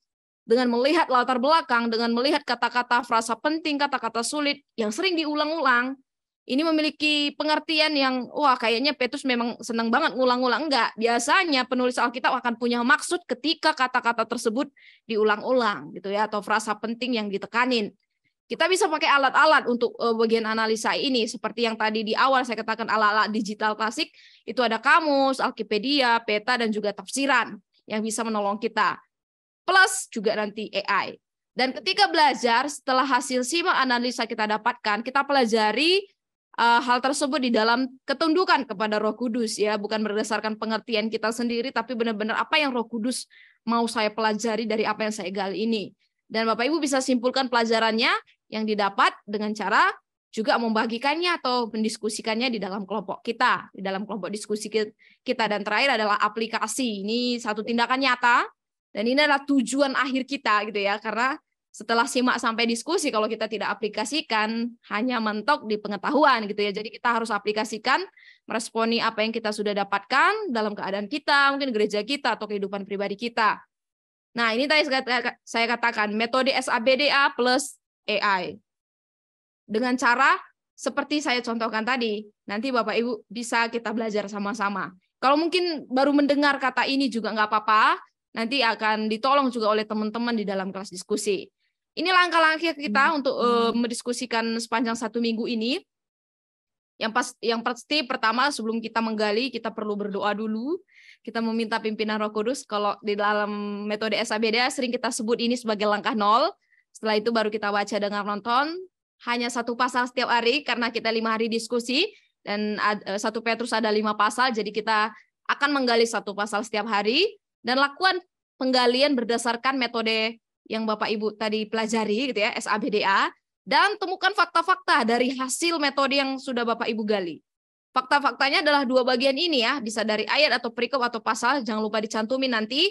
dengan melihat latar belakang, dengan melihat kata-kata frasa penting, kata-kata sulit yang sering diulang-ulang. Ini memiliki pengertian yang, wah kayaknya Petrus memang senang banget ngulang-ulang. Enggak, biasanya penulis Alkitab akan punya maksud ketika kata-kata tersebut diulang-ulang gitu ya, atau frasa penting yang ditekanin. Kita bisa pakai alat-alat untuk bagian analisa ini, seperti yang tadi di awal saya katakan alat-alat digital klasik, itu ada kamus, Alkipedia, peta, dan juga tafsiran yang bisa menolong kita. Plus juga nanti AI. Dan ketika belajar, setelah hasil simak analisa kita dapatkan, kita pelajari hal tersebut di dalam ketundukan kepada Roh Kudus ya, bukan berdasarkan pengertian kita sendiri, tapi benar-benar apa yang Roh Kudus mau saya pelajari dari apa yang saya gali ini. Dan Bapak Ibu bisa simpulkan pelajarannya yang didapat dengan cara juga membagikannya atau mendiskusikannya di dalam kelompok kita, di dalam kelompok diskusi kita. Dan terakhir adalah aplikasi. Ini satu tindakan nyata dan ini adalah tujuan akhir kita gitu ya, karena setelah simak sampai diskusi, kalau kita tidak aplikasikan, hanya mentok di pengetahuan gitu ya. Jadi kita harus aplikasikan, meresponi apa yang kita sudah dapatkan dalam keadaan kita, mungkin gereja kita atau kehidupan pribadi kita. Nah, ini tadi saya katakan metode SABDA plus AI. Dengan cara seperti saya contohkan tadi, nanti Bapak Ibu bisa kita belajar sama-sama. Kalau mungkin baru mendengar kata ini juga nggak apa-apa, nanti akan ditolong juga oleh teman-teman di dalam kelas diskusi. Ini langkah-langkah kita untuk mendiskusikan sepanjang 1 minggu ini. Yang pasti pertama sebelum kita menggali, kita perlu berdoa dulu. Kita meminta pimpinan Roh Kudus. Kalau di dalam metode SABDA sering kita sebut ini sebagai langkah 0. Setelah itu baru kita baca dengan nonton. Hanya 1 pasal setiap hari karena kita 5 hari diskusi. Dan 1 Petrus ada 5 pasal, jadi kita akan menggali 1 pasal setiap hari. Dan lakukan penggalian berdasarkan metode yang Bapak Ibu tadi pelajari gitu ya, SABDA, dan temukan fakta-fakta dari hasil metode yang sudah Bapak Ibu gali. Fakta-faktanya adalah 2 bagian ini ya, bisa dari ayat atau perikop atau pasal, jangan lupa dicantumin nanti.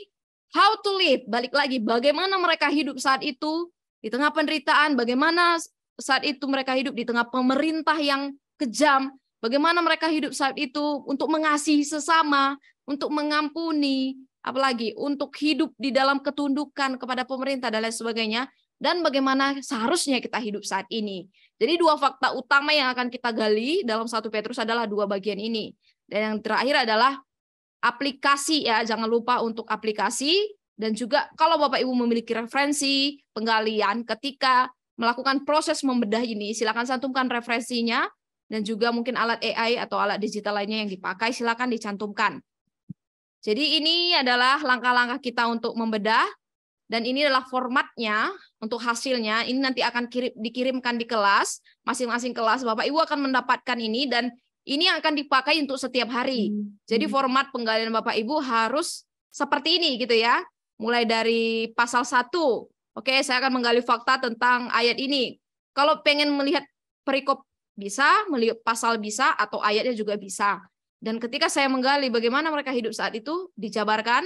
How to live, balik lagi, bagaimana mereka hidup saat itu, di tengah penderitaan, bagaimana saat itu mereka hidup di tengah pemerintah yang kejam, bagaimana mereka hidup saat itu untuk mengasihi sesama, untuk mengampuni, apalagi untuk hidup di dalam ketundukan kepada pemerintah dan lain sebagainya, dan bagaimana seharusnya kita hidup saat ini. Jadi 2 fakta utama yang akan kita gali dalam 1 Petrus adalah 2 bagian ini. Dan yang terakhir adalah aplikasi ya, jangan lupa untuk aplikasi, dan juga kalau Bapak Ibu memiliki referensi penggalian ketika melakukan proses membedah ini, silakan cantumkan referensinya, dan juga mungkin alat AI atau alat digital lainnya yang dipakai, silakan dicantumkan. Jadi ini adalah langkah-langkah kita untuk membedah, dan ini adalah formatnya untuk hasilnya. Ini nanti akan dikirimkan di kelas, masing-masing kelas Bapak Ibu akan mendapatkan ini, dan ini akan dipakai untuk setiap hari. Jadi format penggalian Bapak Ibu harus seperti ini gitu ya. Mulai dari pasal 1, oke, saya akan menggali fakta tentang ayat ini. Kalau pengen melihat perikop bisa, melihat pasal bisa, atau ayatnya juga bisa. Dan ketika saya menggali bagaimana mereka hidup saat itu, dijabarkan,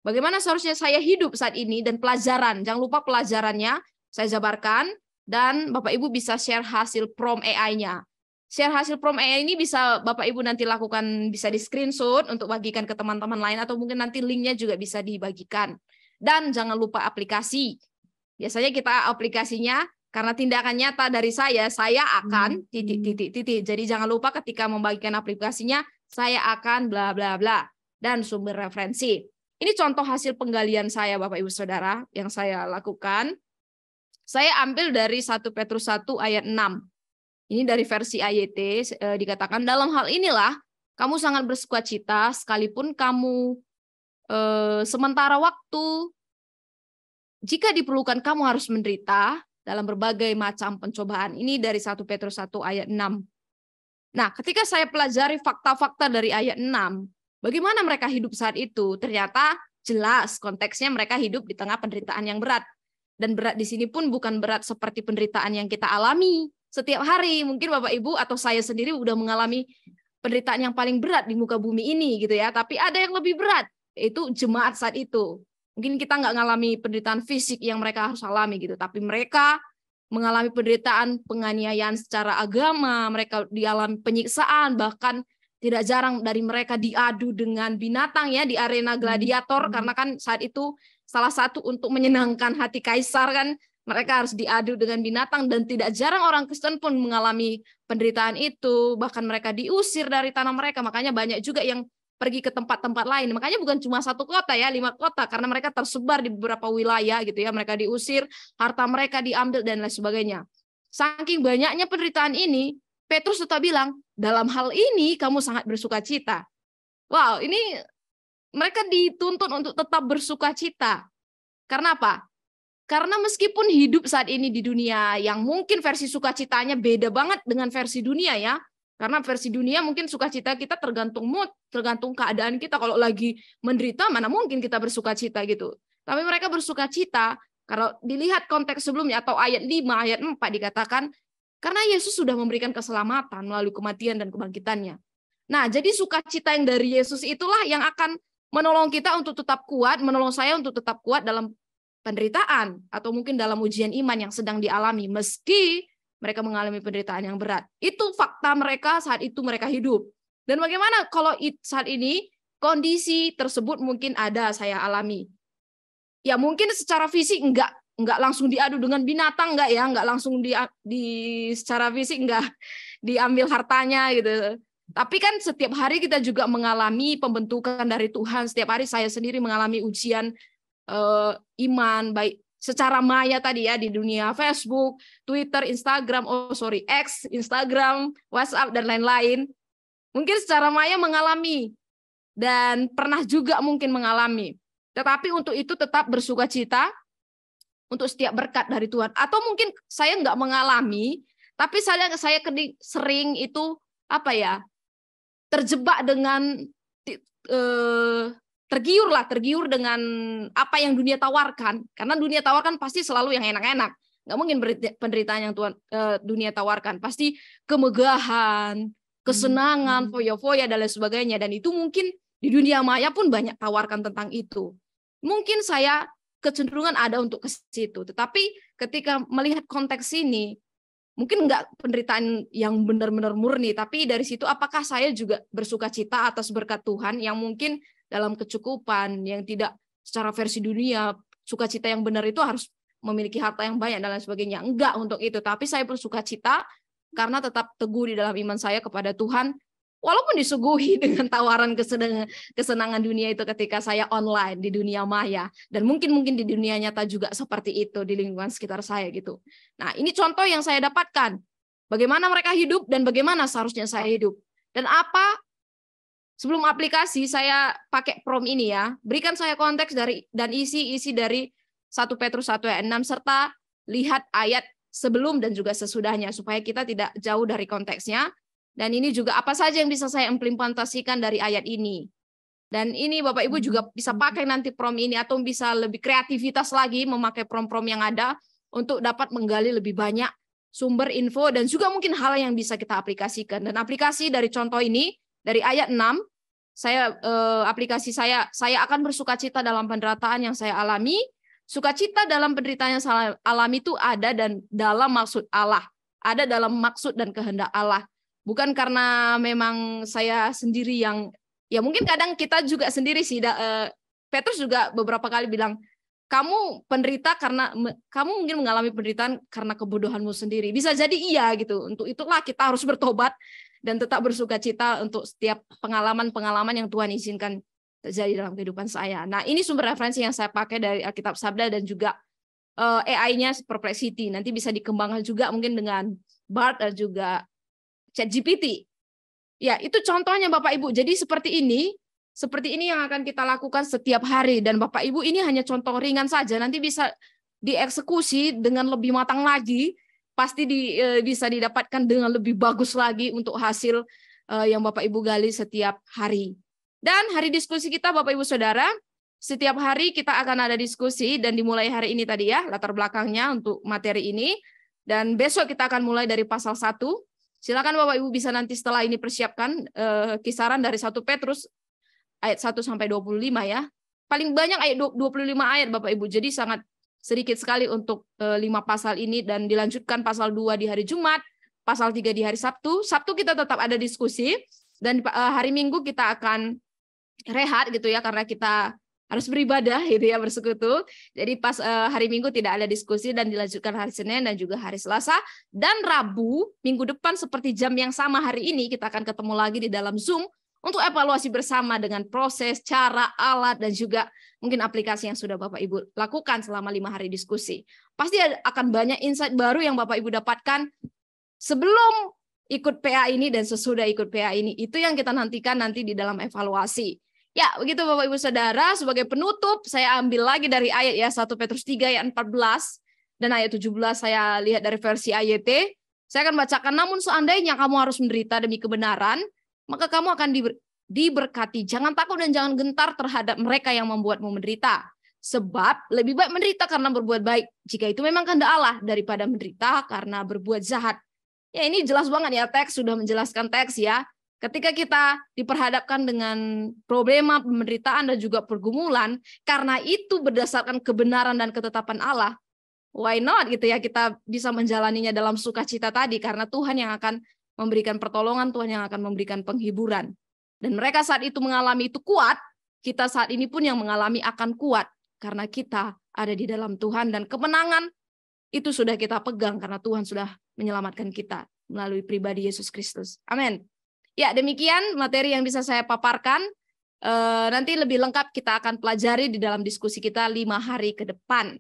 bagaimana seharusnya saya hidup saat ini, dan pelajaran, jangan lupa pelajarannya, saya jabarkan, dan Bapak Ibu bisa share hasil prom AI-nya. Share hasil prom AI ini bisa Bapak Ibu nanti lakukan, bisa di screenshot untuk bagikan ke teman-teman lain, atau mungkin nanti linknya juga bisa dibagikan. Dan jangan lupa aplikasi. Biasanya kita aplikasinya, karena tindakan nyata dari saya akan titik. Jadi jangan lupa ketika membagikan aplikasinya, saya akan bla bla bla, dan sumber referensi. Ini contoh hasil penggalian saya Bapak Ibu Saudara yang saya lakukan. Saya ambil dari 1 Petrus 1 ayat 6. Ini dari versi AYT, dikatakan dalam hal inilah kamu sangat bersukacita sekalipun kamu sementara waktu, jika diperlukan kamu harus menderita dalam berbagai macam pencobaan. Ini dari 1 Petrus 1 ayat 6. Nah, ketika saya pelajari fakta-fakta dari ayat 6, bagaimana mereka hidup saat itu, ternyata jelas konteksnya mereka hidup di tengah penderitaan yang berat. Dan berat di sini pun bukan berat seperti penderitaan yang kita alami setiap hari. Mungkin Bapak Ibu atau saya sendiri udah mengalami penderitaan yang paling berat di muka bumi ini gitu ya, tapi ada yang lebih berat, itu jemaat saat itu. Mungkin kita nggak ngalami penderitaan fisik yang mereka harus alami gitu, tapi mereka mengalami penderitaan penganiayaan secara agama, mereka dialami penyiksaan, bahkan tidak jarang dari mereka diadu dengan binatang ya di arena gladiator, karena kan saat itu salah satu untuk menyenangkan hati kaisar kan mereka harus diadu dengan binatang, dan tidak jarang orang Kristen pun mengalami penderitaan itu, bahkan mereka diusir dari tanah mereka. Makanya banyak juga yang pergi ke tempat-tempat lain. Makanya bukan cuma satu kota ya, 5 kota, karena mereka tersebar di beberapa wilayah gitu ya. Mereka diusir, harta mereka diambil dan lain sebagainya. Saking banyaknya penderitaan ini, Petrus tetap bilang, dalam hal ini kamu sangat bersukacita. Wow, ini mereka dituntut untuk tetap bersukacita. Karena apa? Karena meskipun hidup saat ini di dunia yang mungkin versi sukacitanya beda banget dengan versi dunia ya. Karena versi dunia mungkin sukacita kita tergantung mood, tergantung keadaan kita. Kalau lagi menderita, mana mungkin kita bersukacita gitu. Tapi mereka bersukacita, kalau dilihat konteks sebelumnya atau ayat 5, ayat 4 dikatakan, karena Yesus sudah memberikan keselamatan melalui kematian dan kebangkitannya. Nah, jadi sukacita yang dari Yesus itulah yang akan menolong kita untuk tetap kuat, menolong saya untuk tetap kuat dalam penderitaan, atau mungkin dalam ujian iman yang sedang dialami, meski mereka mengalami penderitaan yang berat. Itu fakta mereka saat itu mereka hidup. Dan bagaimana kalau saat ini kondisi tersebut mungkin ada saya alami. Ya mungkin secara fisik enggak langsung diadu dengan binatang, enggak langsung secara fisik enggak diambil hartanya gitu. Tapi kan setiap hari kita juga mengalami pembentukan dari Tuhan. Setiap hari saya sendiri mengalami ujian iman, baik secara maya tadi ya, di dunia Facebook, Twitter, Instagram, X, Instagram, WhatsApp, dan lain-lain. Mungkin secara maya mengalami, dan pernah juga mungkin mengalami. Tetapi untuk itu tetap bersukacita, untuk setiap berkat dari Tuhan. Atau mungkin saya nggak mengalami, tapi saya sering itu, terjebak dengan tergiur dengan apa yang dunia tawarkan, karena dunia tawarkan pasti selalu yang enak-enak, nggak mungkin penderitaan yang dunia tawarkan, pasti kemegahan, kesenangan, foya-foya dan lain sebagainya, dan itu mungkin di dunia maya pun banyak tawarkan tentang itu. Mungkin saya kecenderungan ada untuk ke situ, tetapi ketika melihat konteks ini, mungkin nggak penderitaan yang benar-benar murni, tapi dari situ apakah saya juga bersukacita atas berkat Tuhan yang mungkin dalam kecukupan, yang tidak secara versi dunia, sukacita yang benar itu harus memiliki harta yang banyak dan lain sebagainya. Enggak untuk itu, tapi saya bersukacita karena tetap teguh di dalam iman saya kepada Tuhan, walaupun disuguhi dengan tawaran kesenangan dunia itu ketika saya online di dunia maya, dan mungkin di dunia nyata juga seperti itu di lingkungan sekitar saya gitu. Nah, ini contoh yang saya dapatkan. Bagaimana mereka hidup dan bagaimana seharusnya saya hidup. Dan sebelum aplikasi saya pakai prom ini ya, berikan saya konteks dan isi dari 1 Petrus 1 ayat 6 serta lihat ayat sebelum dan juga sesudahnya supaya kita tidak jauh dari konteksnya. Dan ini juga apa saja yang bisa saya implementasikan dari ayat ini. Dan ini Bapak Ibu juga bisa pakai nanti prom ini, atau bisa lebih kreativitas lagi memakai prom-prom yang ada untuk dapat menggali lebih banyak sumber info dan juga mungkin hal yang bisa kita aplikasikan. Dan aplikasi dari contoh ini dari ayat 6, aplikasi saya akan bersukacita dalam penderitaan yang saya alami. Sukacita dalam penderitaan yang saya alami itu ada dan dalam maksud Allah, ada dalam maksud dan kehendak Allah. Bukan karena memang saya sendiri yang, ya mungkin kadang kita juga sendiri sih. Petrus juga beberapa kali bilang, kamu penderita karena kamu mungkin mengalami penderitaan karena kebodohanmu sendiri. Bisa jadi iya gitu. Untuk itulah kita harus bertobat dan tetap bersukacita untuk setiap pengalaman-pengalaman yang Tuhan izinkan terjadi dalam kehidupan saya. Nah, ini sumber referensi yang saya pakai dari Alkitab Sabda dan juga AI-nya Perplexity. Nanti bisa dikembangkan juga mungkin dengan Bard dan juga ChatGPT. Ya, itu contohnya Bapak Ibu. Jadi seperti ini yang akan kita lakukan setiap hari. Dan Bapak Ibu, ini hanya contoh ringan saja. Nanti bisa dieksekusi dengan lebih matang lagi. Pasti bisa didapatkan dengan lebih bagus lagi untuk hasil yang Bapak Ibu gali setiap hari. Dan hari diskusi kita Bapak Ibu Saudara, setiap hari kita akan ada diskusi dan dimulai hari ini tadi ya, latar belakangnya untuk materi ini. Dan besok kita akan mulai dari pasal 1. Silakan Bapak Ibu bisa nanti setelah ini persiapkan kisaran dari 1 Petrus ayat 1 sampai 25 ya. Paling banyak ayat 25 ayat Bapak Ibu. Jadi sangat sedikit sekali untuk 5 pasal ini, dan dilanjutkan pasal 2 di hari Jumat, pasal 3 di hari Sabtu. Sabtu kita tetap ada diskusi, dan hari Minggu kita akan rehat gitu ya, karena kita harus beribadah gitu ya, bersekutu. Jadi pas hari Minggu tidak ada diskusi, dan dilanjutkan hari Senin dan juga hari Selasa. Dan Rabu minggu depan seperti jam yang sama hari ini kita akan ketemu lagi di dalam Zoom untuk evaluasi bersama dengan proses, cara, alat, dan juga mungkin aplikasi yang sudah Bapak Ibu lakukan selama 5 hari diskusi. Pasti akan banyak insight baru yang Bapak Ibu dapatkan sebelum ikut PA ini dan sesudah ikut PA ini. Itu yang kita nantikan nanti di dalam evaluasi. Ya, begitu Bapak Ibu Saudara. Sebagai penutup, saya ambil lagi dari ayat ya, 1 Petrus 3 ayat 14 dan ayat 17 saya lihat dari versi AYT. Saya akan bacakan, namun seandainya kamu harus menderita demi kebenaran, maka kamu akan diberkati. Jangan takut dan jangan gentar terhadap mereka yang membuatmu menderita. Sebab lebih baik menderita karena berbuat baik, jika itu memang kehendak Allah, daripada menderita karena berbuat jahat. Ya, ini jelas banget ya, teks sudah menjelaskan teks ya. Ketika kita diperhadapkan dengan problema, penderitaan, dan juga pergumulan, karena itu berdasarkan kebenaran dan ketetapan Allah, why not gitu ya, kita bisa menjalaninya dalam sukacita tadi, karena Tuhan yang akan memberikan pertolongan, Tuhan yang akan memberikan penghiburan. Dan mereka saat itu mengalami itu kuat, kita saat ini pun yang mengalami akan kuat, karena kita ada di dalam Tuhan, dan kemenangan itu sudah kita pegang karena Tuhan sudah menyelamatkan kita melalui pribadi Yesus Kristus. Amin. Ya, demikian materi yang bisa saya paparkan. Nanti lebih lengkap kita akan pelajari di dalam diskusi kita 5 hari ke depan.